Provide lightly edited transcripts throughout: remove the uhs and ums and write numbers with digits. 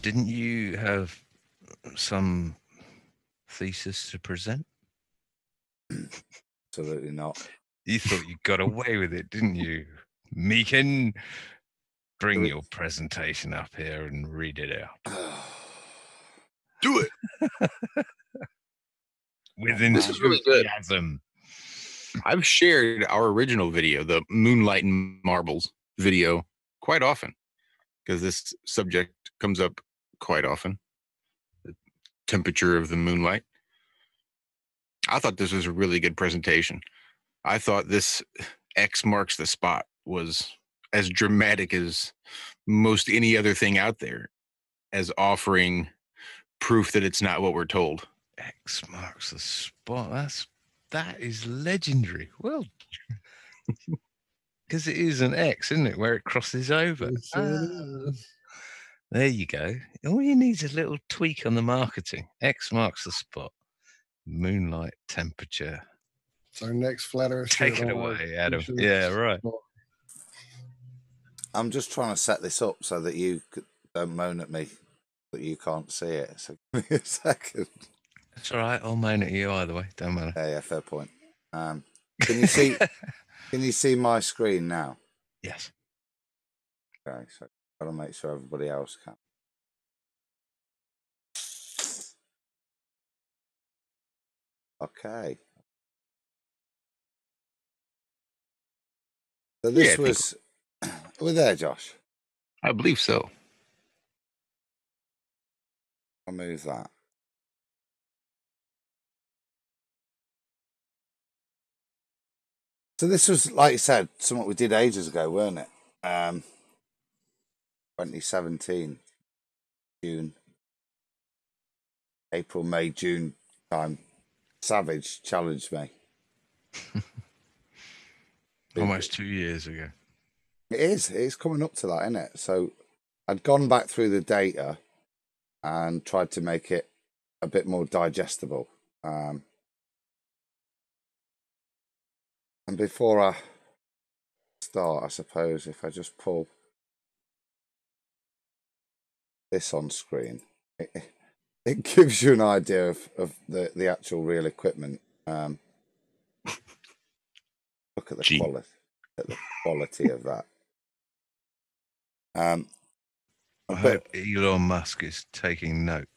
didn't you have some thesis to present? Absolutely not. You thought you got away with it, didn't you? Meakin, bring your presentation up here and read it out. Do it. With This is really good. enthusiasm. I've shared our original video, the Moonlight and Marbles video, quite often because this subject comes up quite often. The temperature of the moonlight. I thought this was a really good presentation. I thought this X marks the spot was as dramatic as most any other thing out there, as offering proof that it's not what we're told. X marks the spot. That is legendary. Well, because it is an X, isn't it, where it crosses over? There you go. All you need is a little tweak on the marketing. X marks the spot. Moonlight temperature. It's our next flat earth. Take it away, Adam. Yeah, right. I'm just trying to set this up so that you don't moan at me that you can't see it. So give me a second. That's all right. I'll moan at you either way. Don't matter. Yeah, fair point. Can you see? Can you see my screen now? Yes. Okay, so I've got to make sure everybody else can. Okay. So this was. We're there, Josh. I believe so. I'll move that. So this was, like you said, something we did ages ago, weren't it? 2017, June, April, May, June time. Savage challenged me. Almost 2 years ago. It is. It's coming up to that, isn't it? So I'd gone back through the data and tried to make it a bit more digestible. And before I start, I suppose, if I just pull this on screen, it gives you an idea of the actual real equipment. Look at the quality of that. I hope Elon Musk is taking note.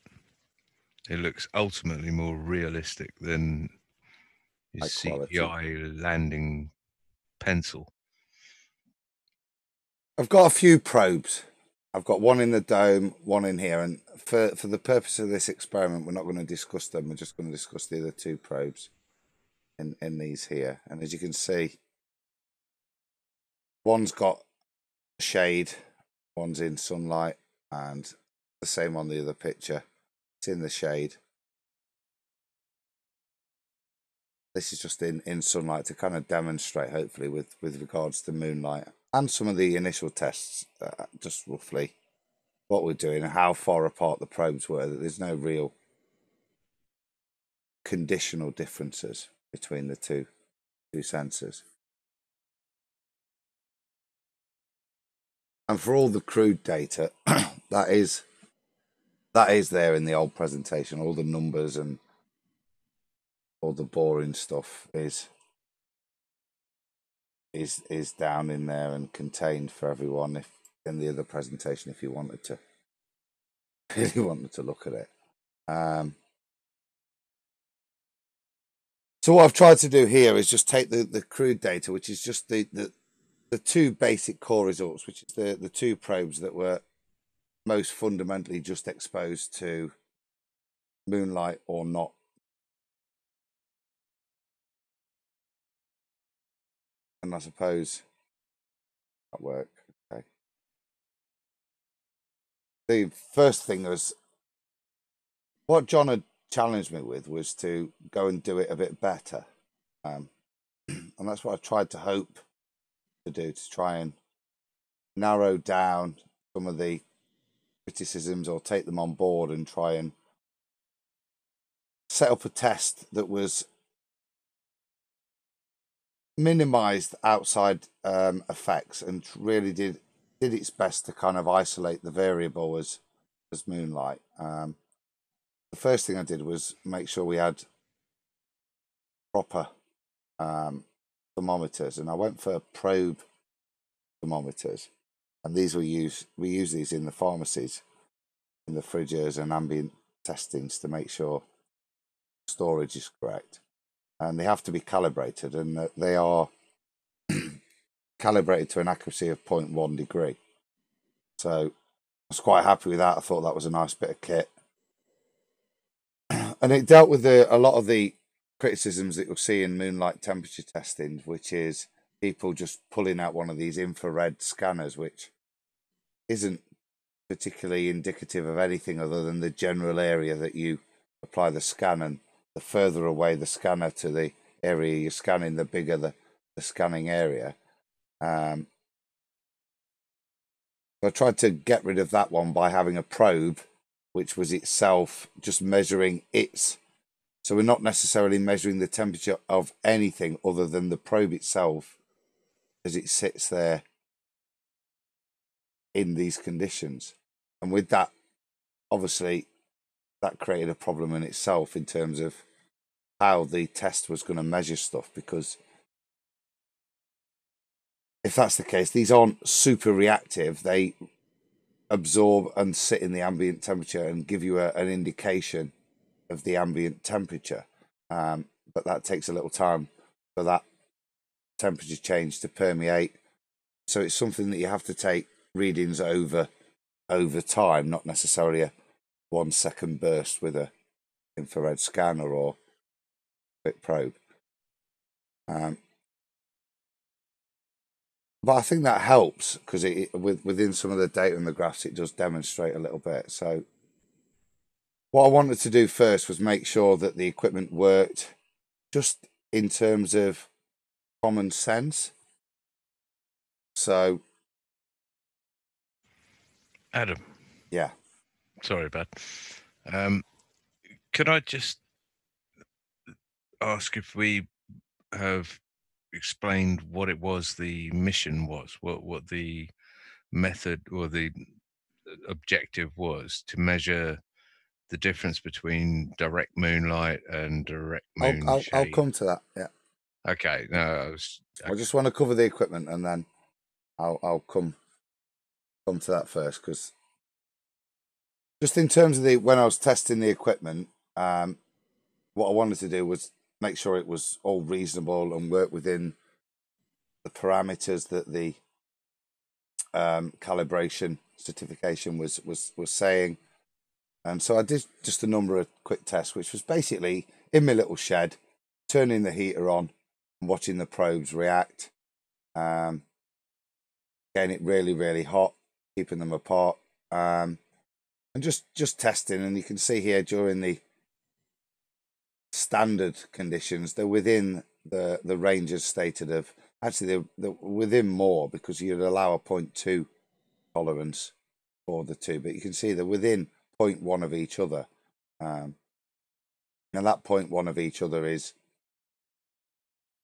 It looks ultimately more realistic than his CGI landing pencil. I've got a few probes. I've got one in the dome, one in here, and for the purpose of this experiment, we're not going to discuss them. We're just going to discuss the other two probes in these here. And as you can see, one's got a shade, one's in sunlight, and the same on the other picture. It's in the shade. This is just in sunlight to kind of demonstrate, hopefully, with regards to moonlight and some of the initial tests, just roughly what we're doing and how far apart the probes were, that there's no real conditional differences between the two sensors. And for all the crude data, that is there in the old presentation. All the numbers and all the boring stuff is down in there and contained for everyone if in the other presentation if you wanted to really wanted to look at it. So what I've tried to do here is just take the crude data, which is just the two basic core results, which is the two probes that were most fundamentally just exposed to moonlight or not. And I suppose that worked. Okay. The first thing was what John had challenged me with was to go and do it a bit better. And that's what I tried to hope to do, to try and narrow down some of the criticisms or take them on board and try and set up a test that was minimized outside effects and really did its best to kind of isolate the variable as as Moonlight. The first thing I did was make sure we had proper thermometers, and I went for probe thermometers, and these we use these in the pharmacies, in the fridges and ambient testings, to make sure storage is correct, and they have to be calibrated, and they are calibrated to an accuracy of 0.1 degree. So I was quite happy with that. I thought that was a nice bit of kit, and it dealt with a lot of the criticisms that you'll see in Moonlight temperature testing, which is people just pulling out one of these infrared scanners, which isn't particularly indicative of anything other than the general area that you apply the scan, and the further away the scanner to the area you're scanning, the bigger the scanning area. So I tried to get rid of that one by having a probe, which was itself just measuring its. So we're not necessarily measuring the temperature of anything other than the probe itself as it sits there in these conditions. And with that, obviously, that created a problem in itself in terms of how the test was going to measure stuff, because if that's the case, these aren't super reactive. They absorb and sit in the ambient temperature and give you an indication of the ambient temperature. But that takes a little time for that temperature change to permeate. So it's something that you have to take readings over time, not necessarily a 1 second burst with a infrared scanner or quick probe. But I think that helps, because within some of the data and the graphs, it does demonstrate a little bit. So what I wanted to do first was make sure that the equipment worked just in terms of common sense. So, Adam. Yeah. Sorry, bud. Could I just ask if we have explained what it was the mission was, what the method or the objective was to measure the difference between direct moonlight and direct moon I'll shade? come to that. Yeah. Okay. No, I just want to cover the equipment, and then I'll come to that first, because just in terms of when I was testing the equipment, what I wanted to do was make sure it was all reasonable and work within the parameters that the calibration certification was saying. And so I did just a number of quick tests, which was basically in my little shed, turning the heater on and watching the probes react, getting it really, really hot, keeping them apart, and just testing. And you can see here, during the standard conditions, they're within the ranges stated of, actually they're within more, because you'd allow a 0.2 tolerance for the two, but you can see they're within 0.1 of each other. And that 0.1 of each other is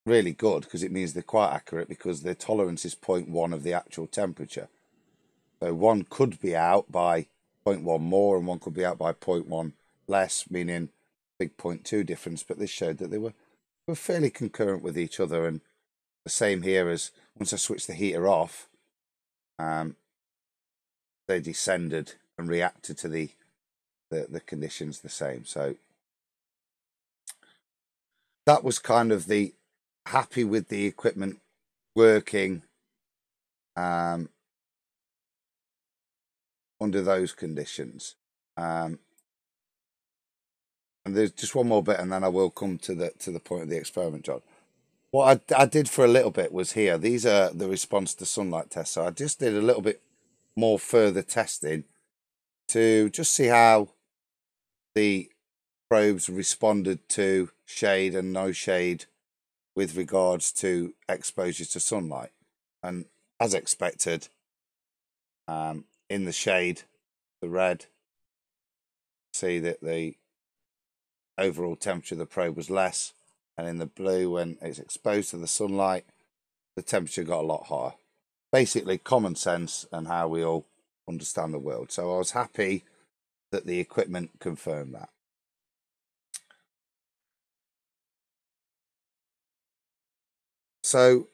really good, because it means they're quite accurate, because their tolerance is 0.1 of the actual temperature. So one could be out by 0.1 more, and one could be out by 0.1 less, meaning big 0.2 difference. But this showed that they were fairly concurrent with each other. And the same here, as once I switched the heater off, they descended and reacted to the conditions the same. So that was kind of the happy with the equipment working under those conditions. And there's just one more bit, and then I will come to the point of the experiment, John. What I did for a little bit was here. These are the response to sunlight tests. So I just did a little bit more further testing to just see how the probes responded to shade and no shade with regards to exposure to sunlight. And as expected, in the shade, the red, see that the overall temperature of the probe was less, and in the blue, when it's exposed to the sunlight, the temperature got a lot higher. Basically common sense and how we all understand the world. So I was happy that the equipment confirmed that. So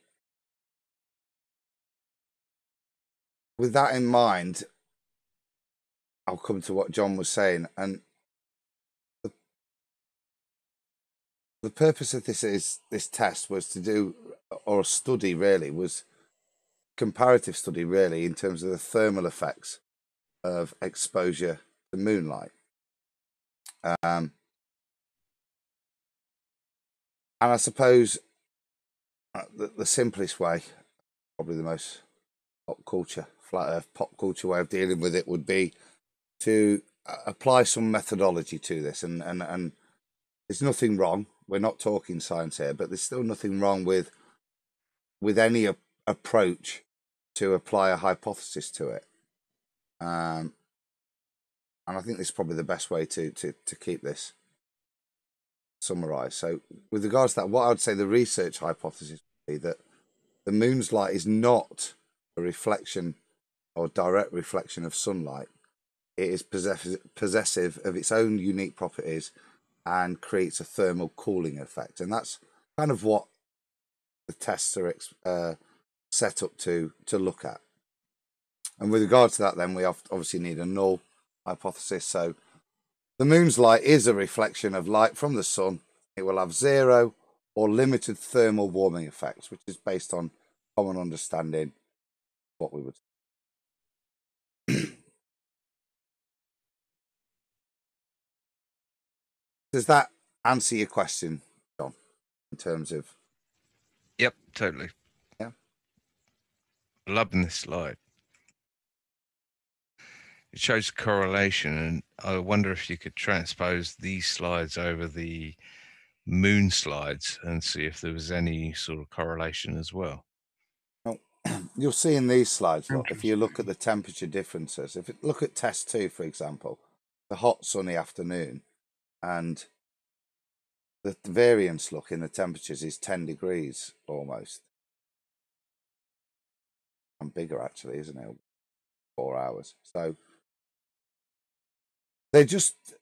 with that in mind, I'll come to what John was saying, and the purpose of this test was to do, or a study really, was comparative study really, in terms of the thermal effects of exposure to moonlight. And I suppose the simplest way, probably the most pop culture, flat earth pop culture way of dealing with it would be to apply some methodology to this. And there's nothing wrong. We're not talking science here, but there's still nothing wrong with any approach to apply a hypothesis to it. And I think this is probably the best way to keep this summarized. So with regards to that, what I would say the research hypothesis would be that the moon's light is not a reflection or direct reflection of sunlight. It is possessive of its own unique properties and creates a thermal cooling effect. And that's kind of what the tests are set up to look at. And with regard to that, then we obviously need a null hypothesis. So the moon's light is a reflection of light from the sun. It will have zero or limited thermal warming effects, which is based on common understanding of what we would. Does that answer your question, John, in terms of? Yep, totally. Yeah. Loving this slide. It shows correlation, and I wonder if you could transpose these slides over the moon slides and see if there was any sort of correlation as well. Well, you'll see in these slides, look, if you look at the temperature differences, if you look at test 2, for example, the hot sunny afternoon, and the variance, look, in the temperatures is 10 degrees almost. And bigger, actually, isn't it? 4 hours. So they just,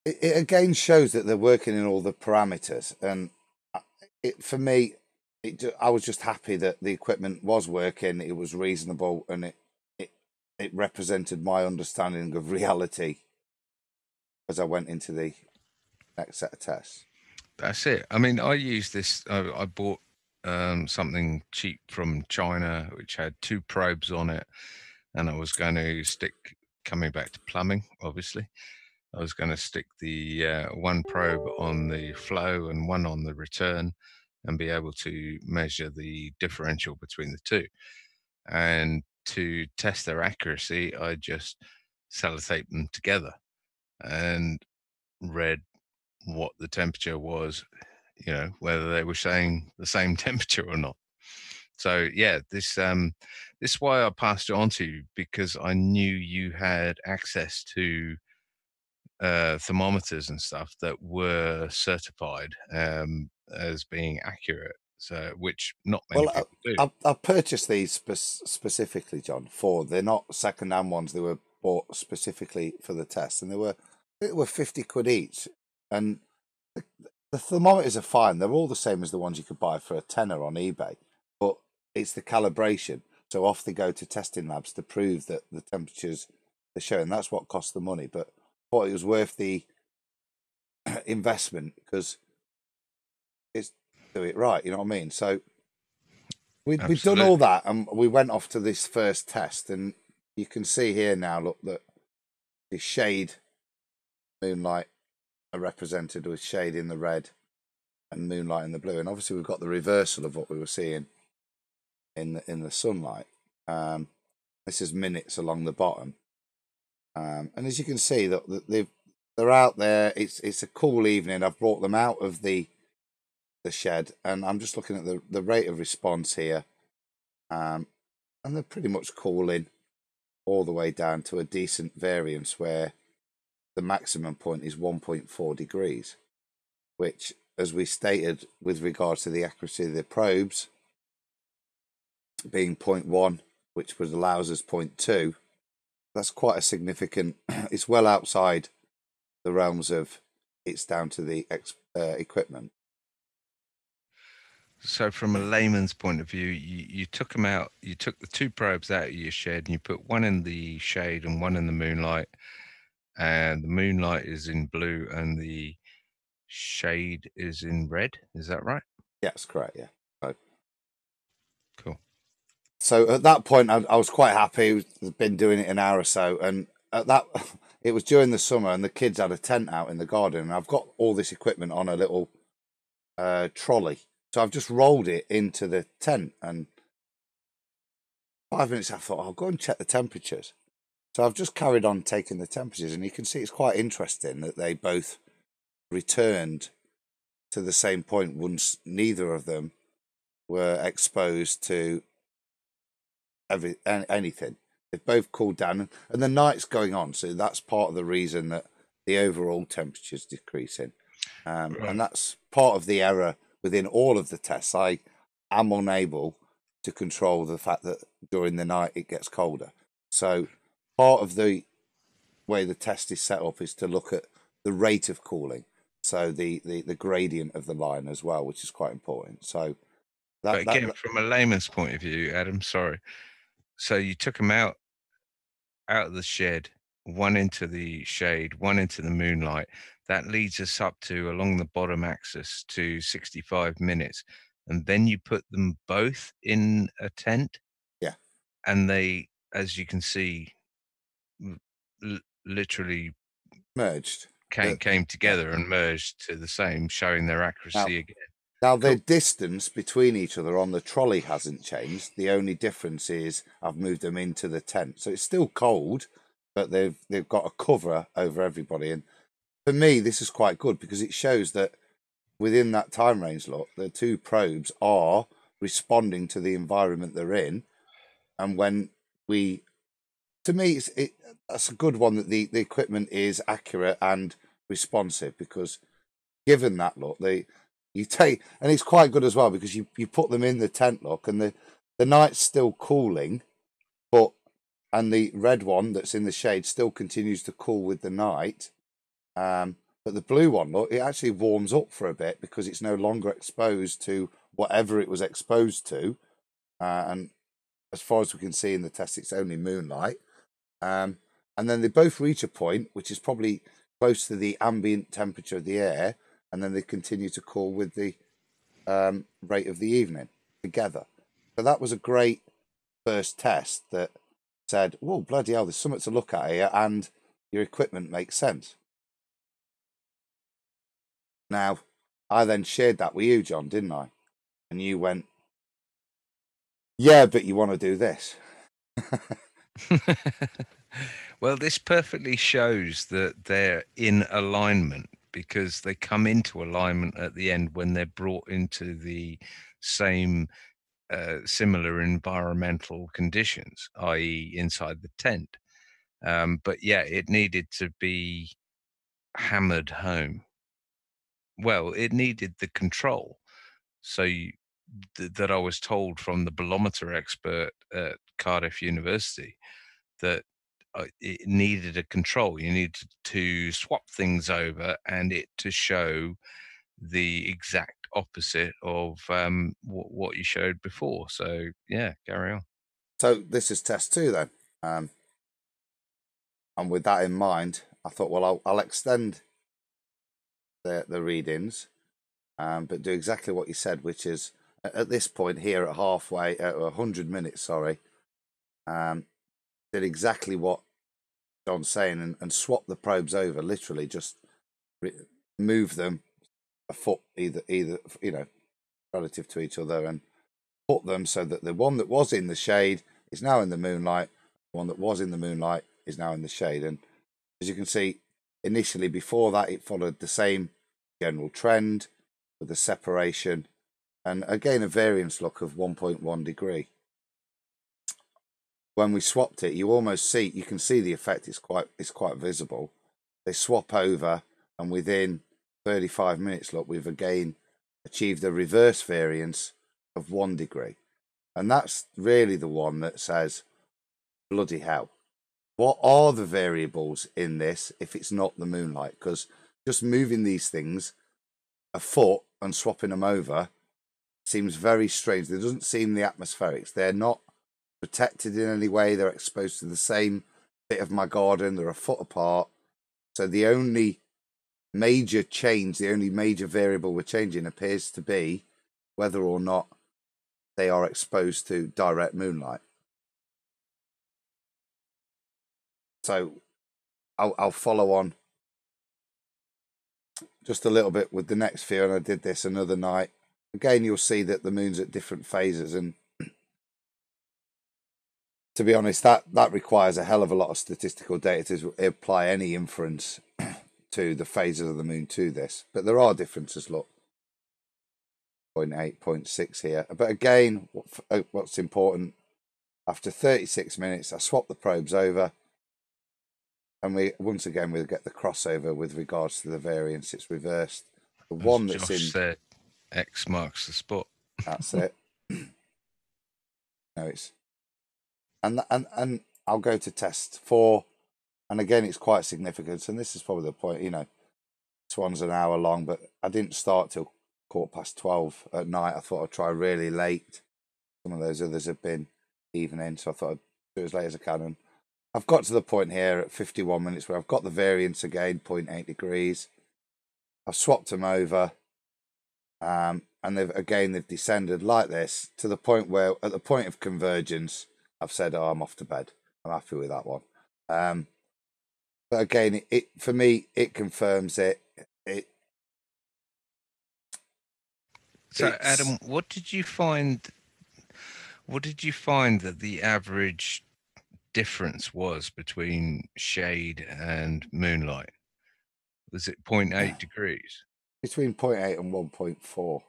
it again shows that they're working in all the parameters. And for me, I was just happy that the equipment was working, it was reasonable, and it represented my understanding of reality as I went into the next set of tests. That's it. I mean, I used this, I bought something cheap from China, which had 2 probes on it, and I was going to stick, coming back to plumbing, obviously, I was going to stick the one probe on the flow and one on the return and be able to measure the differential between the two. And to test their accuracy, I just sellotaped them together and read what the temperature was, you know, whether they were saying the same temperature or not. So yeah, this is why I passed it on to you, because I knew you had access to thermometers and stuff that were certified as being accurate. So, which not many people do. I purchased these specifically, John. They're not second-hand ones. They were bought specifically for the test, and they were 50 quid each. And the thermometers are fine. They're all the same as the ones you could buy for a tenner on eBay. But it's the calibration. So off they go to testing labs to prove that the temperatures they're showing. That's what cost the money. But I thought it was worth the investment because it's do it right. You know what I mean? So we've done all that, and we went off to this first test, and you can see here now, look, that the shade moonlight are represented with shade in the red and moonlight in the blue, and obviously we've got the reversal of what we were seeing in the sunlight. This is minutes along the bottom, and as you can see, that they're out there. It's a cool evening. I've brought them out of the shed, and I'm just looking at the rate of response here, and they're pretty much cooling all the way down to a decent variance where the maximum point is 1.4 degrees, which, as we stated with regards to the accuracy of the probes being 0.1, which allows us 0.2, that's quite a significant. It's well outside the realms of it's down to the equipment. So, from a layman's point of view, you took them out. You took the two probes out of your shed, and you put one in the shade and one in the moonlight. And the moonlight is in blue, and the shade is in red. Is that right? Yeah, that's correct. Yeah. Cool. So at that point, I was quite happy. I've been doing it an hour or so, and at that, it was during the summer, and the kids had a tent out in the garden, and I've got all this equipment on a little trolley. So I've just rolled it into the tent, and 5 minutes I thought I'll go and check the temperatures. So I've just carried on taking the temperatures, and you can see it's quite interesting that they both returned to the same point once neither of them were exposed to anything. They've both cooled down, and the night's going on, so that's part of the reason that the overall temperature's decreasing. Right. And that's part of the error within all of the tests. I am unable to control the fact that during the night it gets colder. So part of the way the test is set up is to look at the rate of cooling, so the gradient of the line as well, which is quite important. So But again, from a layman's point of view, Adam, sorry. So you took them out of the shed, one into the shade, one into the moonlight. That leads us up to along the bottom axis to 65 minutes. And then you put them both in a tent. Yeah. And they, as you can see, literally merged. Came together and merged to the same, showing their accuracy again. Now, the distance between each other on the trolley hasn't changed. The only difference is I've moved them into the tent. So it's still cold, but they've got a cover over everybody. And for me, this is quite good because it shows that within that time range, look, the two probes are responding to the environment they're in. And when to me, that's a good one that the equipment is accurate and responsive, because given that, look, you take, and it's quite good as well because you put them in the tent, look, and the night's still cooling, and the red one that's in the shade still continues to cool with the night. But the blue one, look, it actually warms up for a bit because it's no longer exposed to whatever it was exposed to. And as far as we can see in the test, it's only moonlight. And then they both reach a point which is probably close to the ambient temperature of the air, and then they continue to cool with the rate of the evening together. So that was a great first test that said, "Oh, bloody hell, there's something to look at here, and your equipment makes sense." Now, I then shared that with you, John, didn't I? And you went, "Yeah, but you want to do this." Well, this perfectly shows that they're in alignment, because they come into alignment at the end when they're brought into the same similar environmental conditions, i.e. inside the tent. But yeah, it needed to be hammered home. Well, it needed the control. So that I was told from the bolometer expert at Cardiff University that it needed a control. You needed to swap things over and it to show the exact opposite of what you showed before. So yeah, carry on. So this is test 2 then. And with that in mind, I thought, well, I'll extend the readings, but do exactly what you said, which is at this point here at halfway, at 100 minutes, sorry, did exactly what John's saying and swap the probes over, literally just move them a foot either, relative to each other, and put them so that the one that was in the shade is now in the moonlight, the one that was in the moonlight is now in the shade. And as you can see, initially before that, it followed the same general trend with a separation and again a variance look of 1.1 degree. When we swapped it, you can see the effect. It's quite visible. They swap over, and within 35 minutes, look, we've again achieved a reverse variance of 1 degree. And that's really the one that says, bloody hell, what are the variables in this if it's not the moonlight? Because just moving these things a foot and swapping them over seems very strange. There doesn't seem the atmospherics. They're not protected in any way. They're exposed to the same bit of my garden. They're a foot apart. So the only major change, the only major variable we're changing appears to be whether or not they are exposed to direct moonlight. So I'll follow on just a little bit with the next few, and I did this another night. Again, you'll see that the moon's at different phases, and to be honest, that requires a hell of a lot of statistical data to apply any inference to the phases of the moon to this. But there are differences, look. 0.8, 0.6 here. But again, what's important, after 36 minutes, I swap the probes over, and we once again we'll get the crossover with regards to the variance. It's reversed. The one that's Josh in said, X marks the spot. That's it. No, it's and I'll go to test 4, and again it's quite significant. And this is probably the point. You know, this one's an hour long, but I didn't start till 12:15 at night. I thought I'd try really late. Some of those others have been evening, so I thought I'd do as late as I can. And I've got to the point here at 51 minutes where I've got the variance again, 0.8 degrees. I've swapped them over, and they've descended like this to the point where, at the point of convergence, I've said, "Oh, I'm off to bed. I'm happy with that one." But again, it for me, it confirms it. So, Adam, what did you find? What did you find that the average difference was between shade and moonlight? Was it 0.8 degrees? Between 0.8 and 1.4.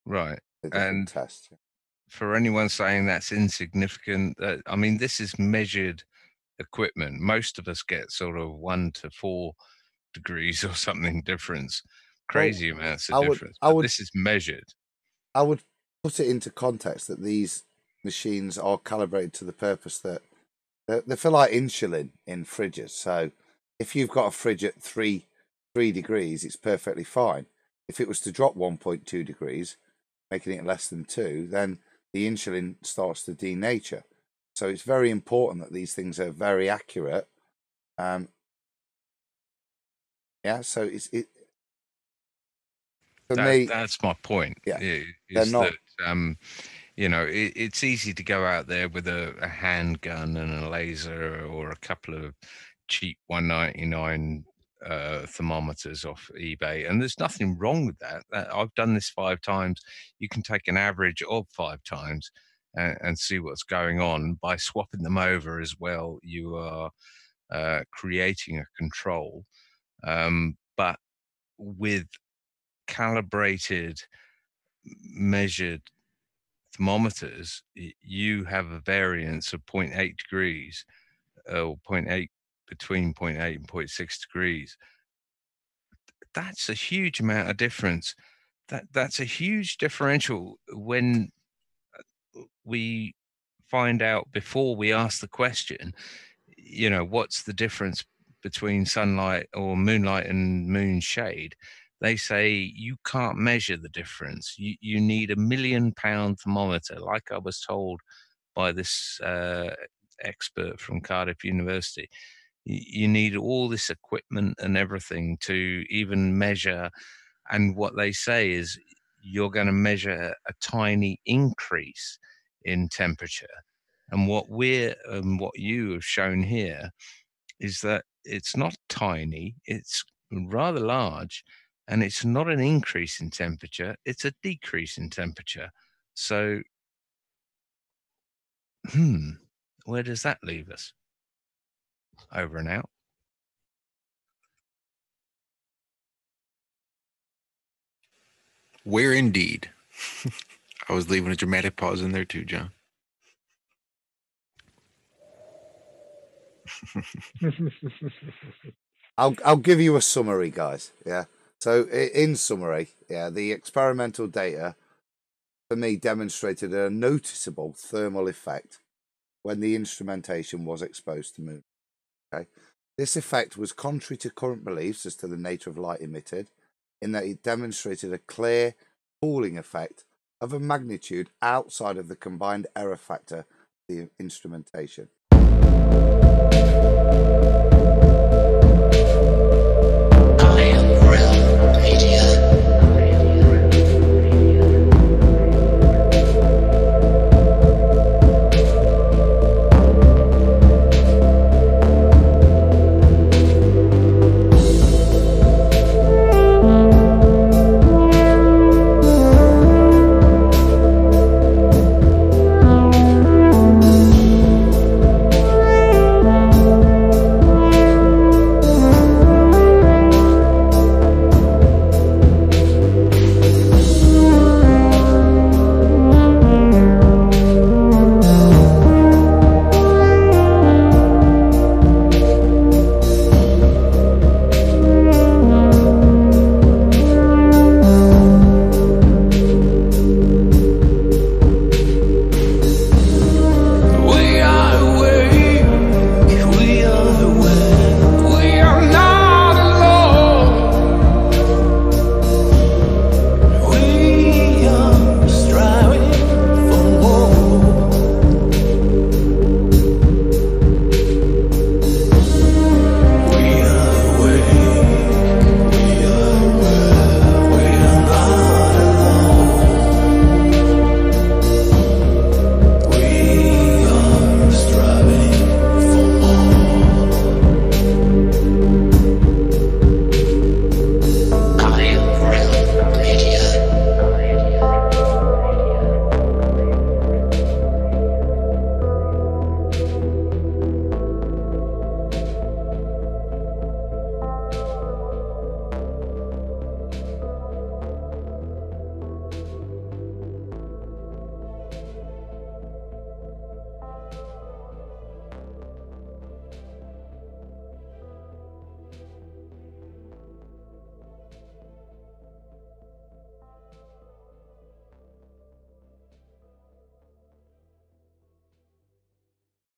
Right. The different And tests. for anyone saying that's insignificant, I mean, this is measured equipment. Most of us get sort of 1 to 4 degrees or something difference, crazy amounts of difference. But this is measured. I would put it into context that these machines are calibrated to the purpose that they're for like insulin in fridges. So if you've got a fridge at 3 degrees, it's perfectly fine. If it was to drop 1.2 degrees, making it less than 2, then the insulin starts to denature. So it's very important that these things are very accurate. Yeah, so it for me. That's my point. Yeah, is not. That you know, it's easy to go out there with a handgun and a laser or a couple of cheap 199 thermometers off eBay, and there's nothing wrong with that. I've done this 5 times. You can take an average of 5 times and see what's going on. By swapping them over as well, you are creating a control, but with calibrated, measured thermometers, you have a variance of 0.8 degrees, or 0.8, between 0.8 and 0.6 degrees. That's a huge amount of difference. That's a huge differential when we find out before we ask the question, you know, what's the difference between sunlight or moonlight and moon shade? They say you can't measure the difference. You need a £1 million thermometer, like I was told by this expert from Cardiff University. You need all this equipment and everything to even measure. And what they say is you're going to measure a tiny increase in temperature. And what you have shown here is that it's not tiny, it's rather large, and it's not an increase in temperature, it's a decrease in temperature. So, where does that leave us? Over and out. Where indeed. I was leaving a dramatic pause in there too, John. I'll give you a summary, guys. Yeah. So in summary, yeah, the experimental data for me demonstrated a noticeable thermal effect when the instrumentation was exposed to moon. Okay. This effect was contrary to current beliefs as to the nature of light emitted, in that it demonstrated a clear pooling effect of a magnitude outside of the combined error factor of the instrumentation.